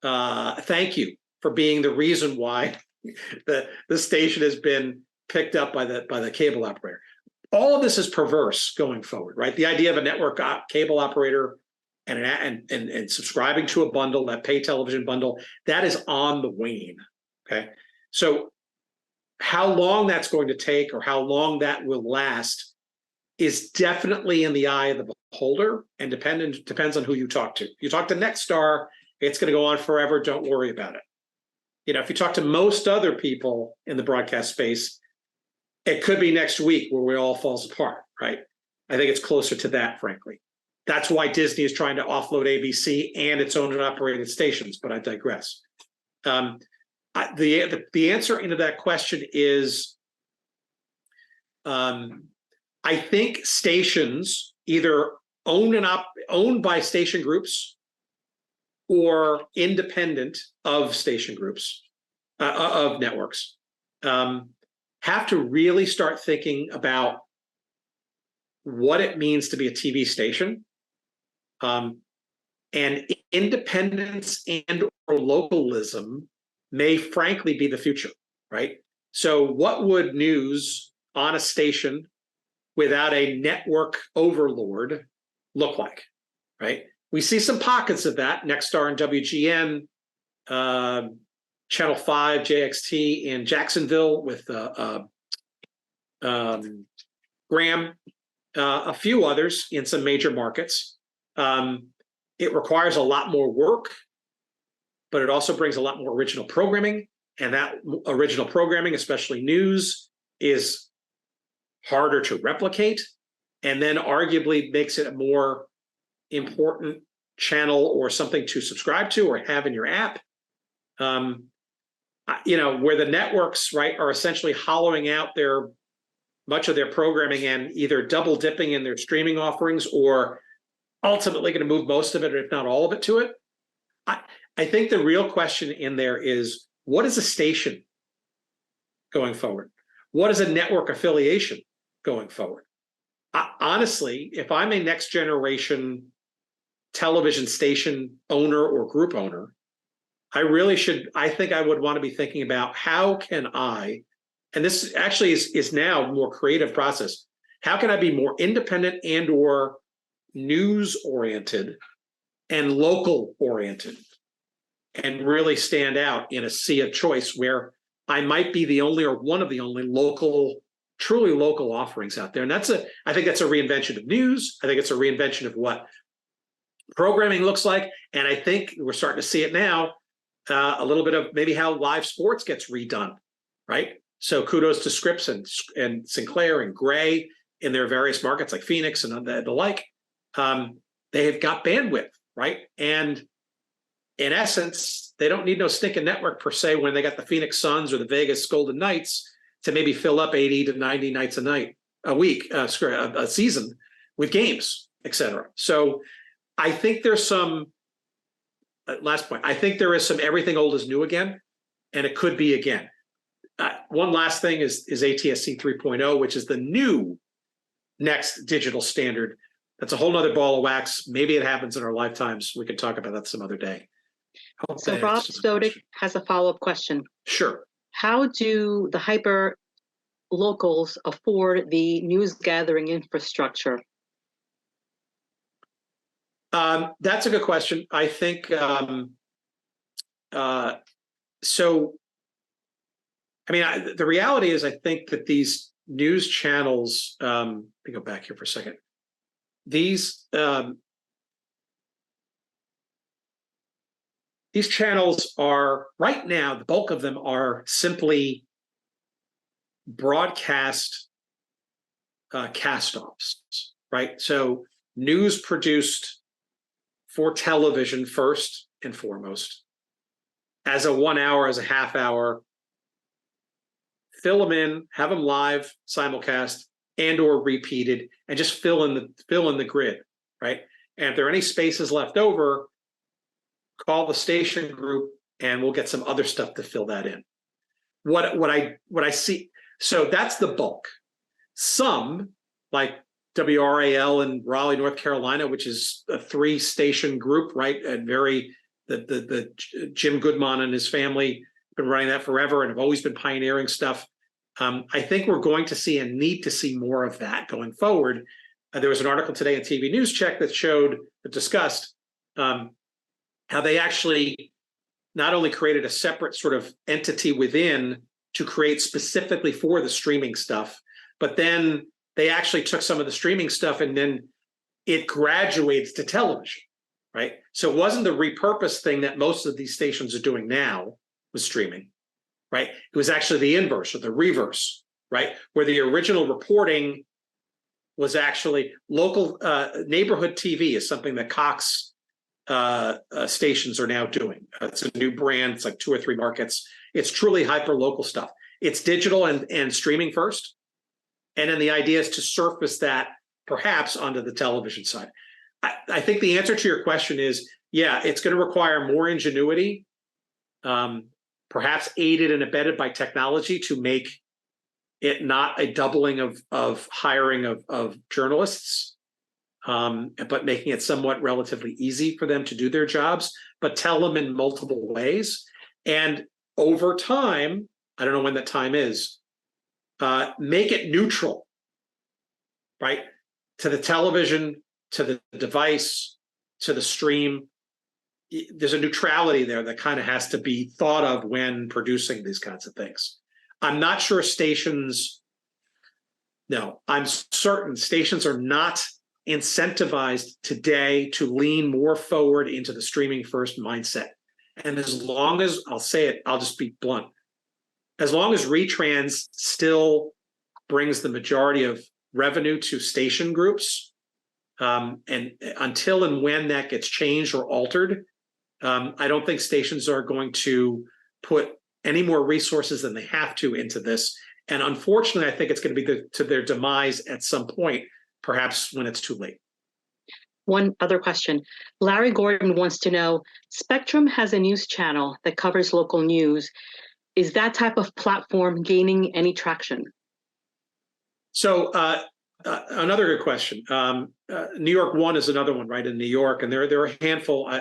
Speaker 2: thank you for being the reason why the station has been picked up by the cable operator. All of this is perverse going forward, right? The idea of a network cable operator and subscribing to a bundle, that pay television bundle, that is on the wane. Okay, so how long that's going to take or how long that will last is definitely in the eye of the beholder and depends on who you talk to. You talk to Nexstar, it's going to go on forever. Don't worry about it. You know, if you talk to most other people in the broadcast space, it could be next week where it all falls apart, right? I think it's closer to that, frankly. That's why Disney is trying to offload ABC and its owned and operated stations, but I digress. The answer into that question is, I think stations either owned by station groups or independent of station groups, of networks, have to really start thinking about what it means to be a TV station. And independence and or localism may frankly be the future, right? So what would news on a station without a network overlord look like, right? We see some pockets of that, Nexstar and WGN, Channel 5, JXT in Jacksonville with Graham, a few others in some major markets. It requires a lot more work, but it also brings a lot more original programming. And that original programming, especially news, is harder to replicate and then arguably makes it a more important channel or something to subscribe to or have in your app. You know, where the networks, right, are essentially hollowing out much of their programming and either double dipping in their streaming offerings or ultimately going to move most of it, or if not all of it, to it. I think the real question in there is, what is a station going forward? What is a network affiliation going forward? Honestly, if I'm a next generation television station owner or group owner, I think I would want to be thinking about how can I, and this actually is now a more creative process, how can I be more independent and or news oriented and local oriented and really stand out in a sea of choice where I might be the only or one of the only truly local offerings out there. And I think that's a reinvention of news. I think it's a reinvention of what programming looks like. And I think we're starting to see it now, a little bit of maybe how live sports gets redone, right? So kudos to Scripps and Sinclair and Gray in their various markets like Phoenix and the like. They have got bandwidth, right? And in essence, they don't need no stinking network per se when they got the Phoenix Suns or the Vegas Golden Knights to maybe fill up 80 to 90 nights a week, a season with games, et cetera. So I think there's some, last point, I think there is some everything old is new again, and it could be again. One last thing is ATSC 3.0, which is the new next digital standard. That's a whole nother ball of wax. Maybe it happens in our lifetimes. We can talk about that some other day.
Speaker 3: So Rob Stodik has a follow-up question.
Speaker 2: Sure.
Speaker 3: how do the hyper locals afford the news gathering infrastructure?
Speaker 2: That's a good question. I think so. I mean, the reality is, I think that these news channels. Let me go back here for a second. These channels are right now. The bulk of them are simply broadcast cast-offs, right? So news produced for television first and foremost, as a 1 hour, as a half hour, fill them in, have them live, simulcast, and or repeated, and just fill in the grid, right? And if there are any spaces left over, call the station group, and we'll get some other stuff to fill that in. What I see, so that's the bulk. Some, like WRAL in Raleigh, North Carolina, which is a 3-station group, right? And the Jim Goodman and his family have been running that forever and have always been pioneering stuff. I think we're going to see and need to see more of that going forward. There was an article today in TV News Check that discussed how they actually not only created a separate sort of entity within to create specifically for the streaming stuff, but then they actually took some of the streaming stuff and then it graduates to television, right? So it wasn't the repurposed thing that most of these stations are doing now with streaming, right? It was actually the inverse or the reverse, right? Where the original reporting was actually local neighborhood TV is something that Cox stations are now doing. It's a new brand. It's like 2 or 3 markets. It's truly hyper local stuff. It's digital and streaming first. And then the idea is to surface that perhaps onto the television side. I think the answer to your question is, yeah, it's going to require more ingenuity, perhaps aided and abetted by technology to make it not a doubling of hiring of journalists, but making it somewhat relatively easy for them to do their jobs, but tell them in multiple ways. And over time, I don't know when that time is, make it neutral, right? To the television, to the device, to the stream. There's a neutrality there that kind of has to be thought of when producing these kinds of things. I'm not sure I'm certain stations are not incentivized today to lean more forward into the streaming first mindset. And as long as, I'll say it, I'll just be blunt, as long as retrans still brings the majority of revenue to station groups, and until and when that gets changed or altered, I don't think stations are going to put any more resources than they have to into this. And unfortunately, I think it's going to be to their demise at some point, perhaps when it's too late.
Speaker 3: One other question. Larry Gordon wants to know, Spectrum has a news channel that covers local news. Is that type of platform gaining any traction?
Speaker 2: So another good question. New York One is another one, right, in New York, and there are a handful.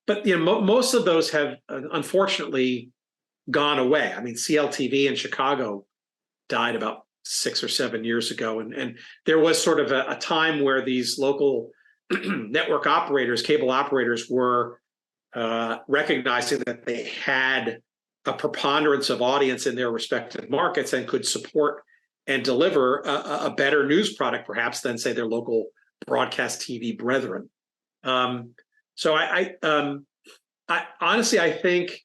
Speaker 2: But most of those have unfortunately gone away. I mean, CLTV in Chicago died about 6 or 7 years ago, and there was sort of a time where these local network operators, cable operators, were recognizing that they had a preponderance of audience in their respective markets and could support and deliver a better news product, perhaps, than, say, their local broadcast TV brethren. So I honestly, I think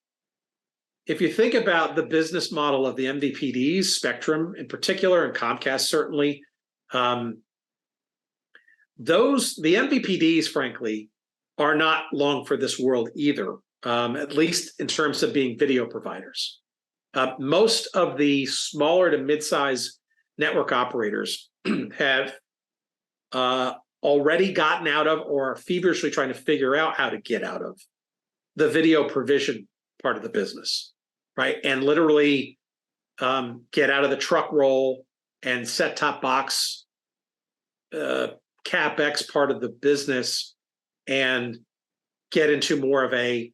Speaker 2: if you think about the business model of the MVPDs, Spectrum in particular, and Comcast certainly, the MVPDs, frankly, are not long for this world either, at least in terms of being video providers. Most of the smaller to mid-size network operators have already gotten out of or are feverishly trying to figure out how to get out of the video provision part of the business, right? And literally get out of the truck roll and set-top box CapEx part of the business and get into more of a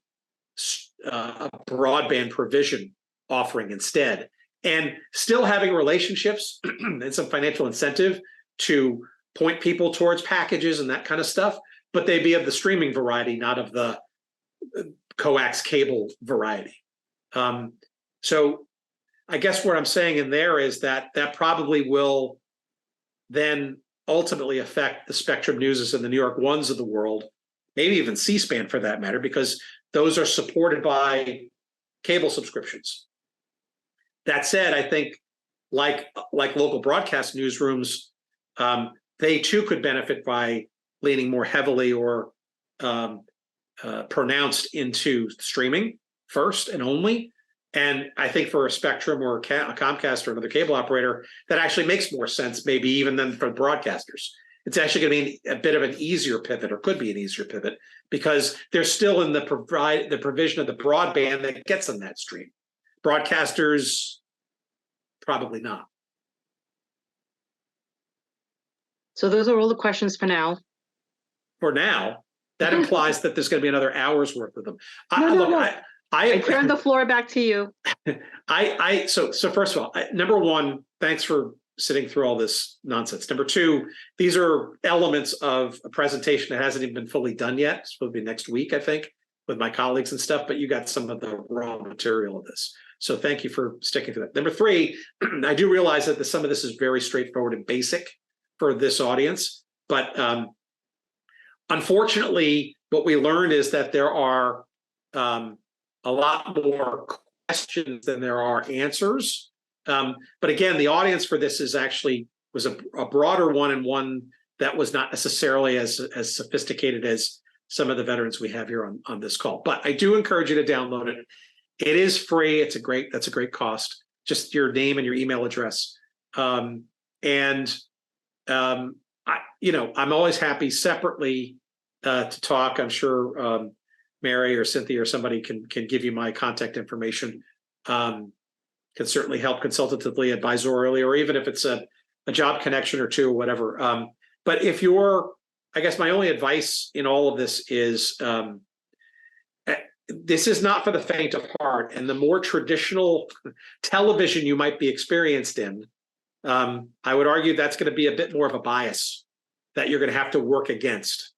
Speaker 2: broadband provision offering instead, and still having relationships and some financial incentive to point people towards packages and that kind of stuff, but they be of the streaming variety, not of the coax cable variety. So I guess what I'm saying in there is that probably will then ultimately affect the Spectrum Newses and the New York Ones of the world, maybe even C-SPAN for that matter, because those are supported by cable subscriptions. That said, I think like local broadcast newsrooms, they too could benefit by leaning more heavily or pronounced into streaming first and only. And I think for a Spectrum or a Comcast or another cable operator, that actually makes more sense, maybe even than for broadcasters. It's actually going to be a bit of an easier pivot, or could be an easier pivot, because they're still in the provision of the broadband that gets them that stream. Broadcasters, probably not.
Speaker 3: So those are all the questions for now.
Speaker 2: For now, that implies that there's going to be another hour's worth of them.
Speaker 3: No. I turn the floor back to you.
Speaker 2: So first of all, number one, thanks for sitting through all this nonsense. Number two, these are elements of a presentation that hasn't even been fully done yet. It's supposed to be next week, I think, with my colleagues and stuff, but you got some of the raw material of this. So thank you for sticking to that. Number three, I do realize that some of this is very straightforward and basic for this audience, but unfortunately, what we learned is that there are a lot more questions than there are answers. But again, the audience for this was a broader one, and one that was not necessarily as sophisticated as some of the veterans we have here on this call. But I do encourage you to download it. It is free. That's a great cost. Just your name and your email address. I'm always happy separately to talk. I'm sure Mary or Cynthia or somebody can give you my contact information. Can certainly help consultatively, advisorially, or even if it's a job connection or two or whatever. But I guess my only advice in all of this is this is not for the faint of heart. And the more traditional television you might be experienced in, I would argue that's going to be a bit more of a bias that you're going to have to work against,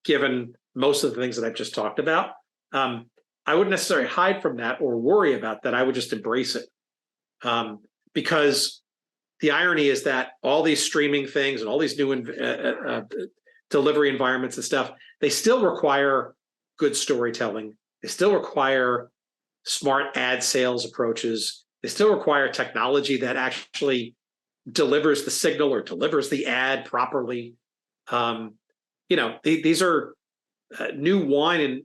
Speaker 2: given most of the things that I've just talked about. I wouldn't necessarily hide from that or worry about that. I would just embrace it. Because the irony is that all these streaming things and all these new delivery environments and stuff, they still require good storytelling. They still require smart ad sales approaches. They still require technology that actually delivers the signal or delivers the ad properly. These are new wine and,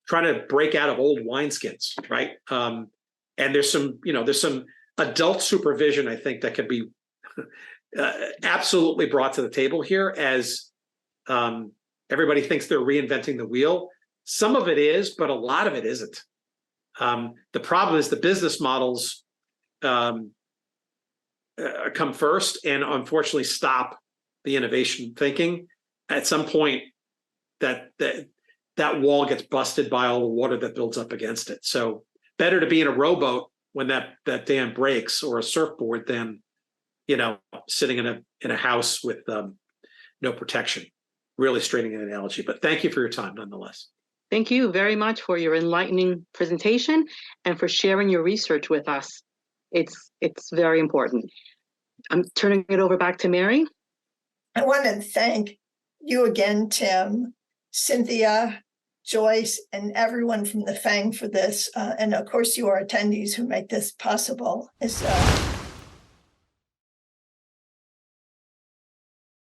Speaker 2: trying to break out of old wineskins, right? And there's some adult supervision, I think, that could be absolutely brought to the table here, as everybody thinks they're reinventing the wheel. Some of it is, but a lot of it isn't. The problem is the business models come first and unfortunately stop the innovation thinking. At some point, that wall gets busted by all the water that builds up against it. So better to be in a rowboat when that dam breaks, or a surfboard, than sitting in a house with no protection. Really straining an analogy, but thank you for your time nonetheless.
Speaker 3: Thank you very much for your enlightening presentation and for sharing your research with us. It's very important. I'm turning it over back to Mary.
Speaker 1: I want to thank you again, Tim, Cynthia, Joyce, and everyone from the FENG for this. And of course, you are attendees who make this possible. It's